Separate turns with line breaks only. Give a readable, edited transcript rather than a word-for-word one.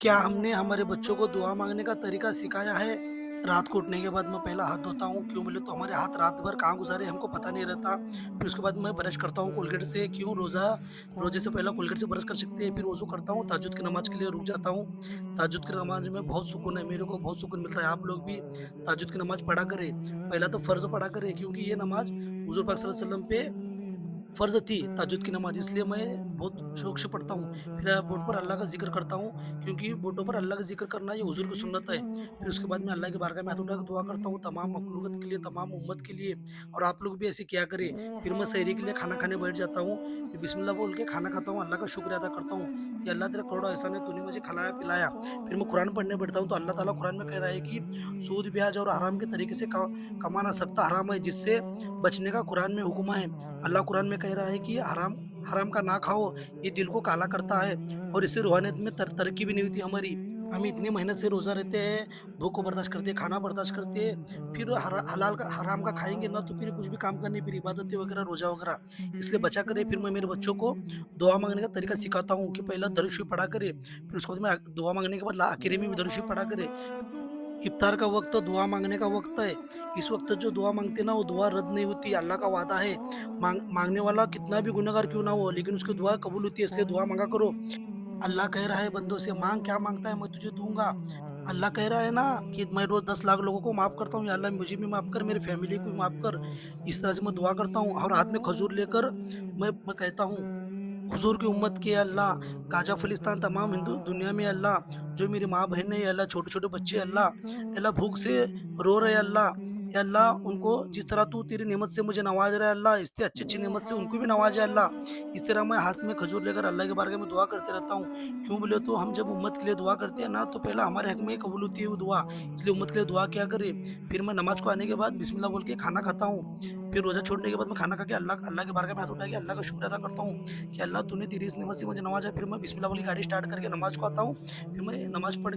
क्या हमने हमारे बच्चों को दुआ माँगने का तरीका सिखाया है? रात को उठने के बाद मैं पहला हाथ धोता हूँ, क्यों बोले तो हमारे हाथ रात भर कहाँ गुज़ारे हमको पता नहीं रहता। फिर उसके बाद मैं ब्रश करता हूँ कोलगेट से, क्यों रोज़े से पहले कोलगेट से ब्रश कर सकते हैं। फिर वज़ू करता हूँ, तहज्जुद की नमाज़ के लिए रुक जाता हूँ। तहज्जुद की नमाज़ में बहुत सुकून है, मेरे को बहुत सुकून मिलता है। आप लोग भी तहज्जुद की नमाज़ पढ़ा करें। पहला तो फ़र्ज़ पढ़ा करें, क्योंकि ये नमाज़ हुज़ूर पाक सल्लल्लाहु अलैहि वसल्लम पे फ़र्ज़ थी तहज्जुद की नमाज़, इसलिए मैं बहुत शौक से पढ़ता हूँ। फिर बोर्ड पर अल्लाह का ज़िक्र करता हूँ, क्योंकि बोर्डों पर अल्लाह का ज़िक्र करना ये हुज़ूर की सुन्नत है। फिर उसके बाद मैं अल्लाह की बारगाह में हाथ उठाकर दुआ करता हूँ, तमाम मखलूक़ात के लिए, तमाम उम्मत के लिए, और आप लोग भी ऐसे किया करें। फिर मैं सहरी के लिए खाना खाने बैठ जाता हूँ, फिर बिस्मिल्लाह बोल के खाना खाता हूँ, अल्लाह का शुक्र अदा करता हूँ कि अल्लाह तेरा करोड़ों एहसान है, तूने मुझे खिलाया-पिलाया। फिर मैं कुरान पढ़ने बैठता हूँ, तो अल्लाह ताला कुरान में कह रहा है कि सूद, ब्याज और हराम के तरीके से कमाना सख्त हराम है, जिससे बचने का कुरान में हुक्म है। अल्लाह कुरान में कह रहा है कि हराम हराम का ना खाओ, ये दिल को काला करता है और इससे रूहानियत में तरक्की भी नहीं होती हमारी। हम इतनी मेहनत से रोज़ा रहते हैं, भूख को बर्दाश्त करते हैं, खाना बर्दाश्त करते हैं, फिर हलाल का हराम का खाएँगे ना, तो फिर कुछ भी काम करनी, फिर इबादतें वगैरह, रोज़ा वगैरह, इसलिए बचा करें। फिर मैं मेरे बच्चों को दुआ माँगने का तरीका सिखाता हूँ कि पहला दरूद शरीफ पढ़ा करें, फिर उसके बाद में दुआ माँगने के बाद आखिरी में भी दरूद शरीफ पढ़ा करें। इफ्तार का वक़्त तो दुआ माँगने का वक़्त है। इस वक़्त जो दुआ माँगते हैं ना, वो दुआ रद्द नहीं होती। अल्लाह का वादा है, माँगने वाला कितना भी गुनहगार क्यों ना हो, लेकिन उसकी दुआ कबूल होती है, इसलिए दुआ माँगा करो। अल्लाह कह रहा है बंदों से, माँग क्या माँगता है, मैं तुझे दूँगा। अल्लाह कह रहा है ना कि मैं रोज़ 10 लाख लोगों को माफ़ करता हूँ, या अल्लाह मुझे भी माफ़ कर, मेरी फ़ैमिली को भी माफ़ कर। इस तरह से मैं दुआ करता हूँ, और हाथ में खजूर लेकर मैं कहता हूँ, हुज़ूर की उम्मत के अल्लाह, गाज़ा, फ़िलिस्तीन, तमाम हिंदू दुनिया में अल्लाह, जो मेरी माँ-बहन है, या अल्लाह छोटे-छोटे बच्चे अल्लाह, अल्लाह भूख से रो रहे अल्लाह, या अल्लाह उनको जिस तरह तू तेरी नेमत से मुझे नवाज़ रहा है अल्लाह, इससे अच्छी-अच्छी नेमत से उनको भी नवाज़ अल्लाह। इस तरह मैं हाथ में खजूर लेकर अल्लाह के बारगाह में दुआ करते रहता हूँ। क्यों बोले तो हम जब उम्मत के लिए दुआ करते हैं ना, तो पहला हमारे हक़ में ही कबूल होती है वो दुआ, इसलिए उम्मत के लिए दुआ किया करें। फिर मैं नमाज़ को आने के बाद बिस्मिल्लाह बोल के खाना खाता हूँ। फिर रोज़ा छोड़ने के बाद मैं खाना खा के अल्लाह अल्लाह के बारगाह में हाथ उठा के अल्लाह का शुक्र अदा करता हूँ कि अल्लाह तूने तेरी इस नेमत से मुझे नवाज़ा। फिर मैं बिस्मिल्लाह बोल के गाड़ी स्टार्ट करके नमाज़ को आता हूँ। फिर मैं नमाज़ पढ़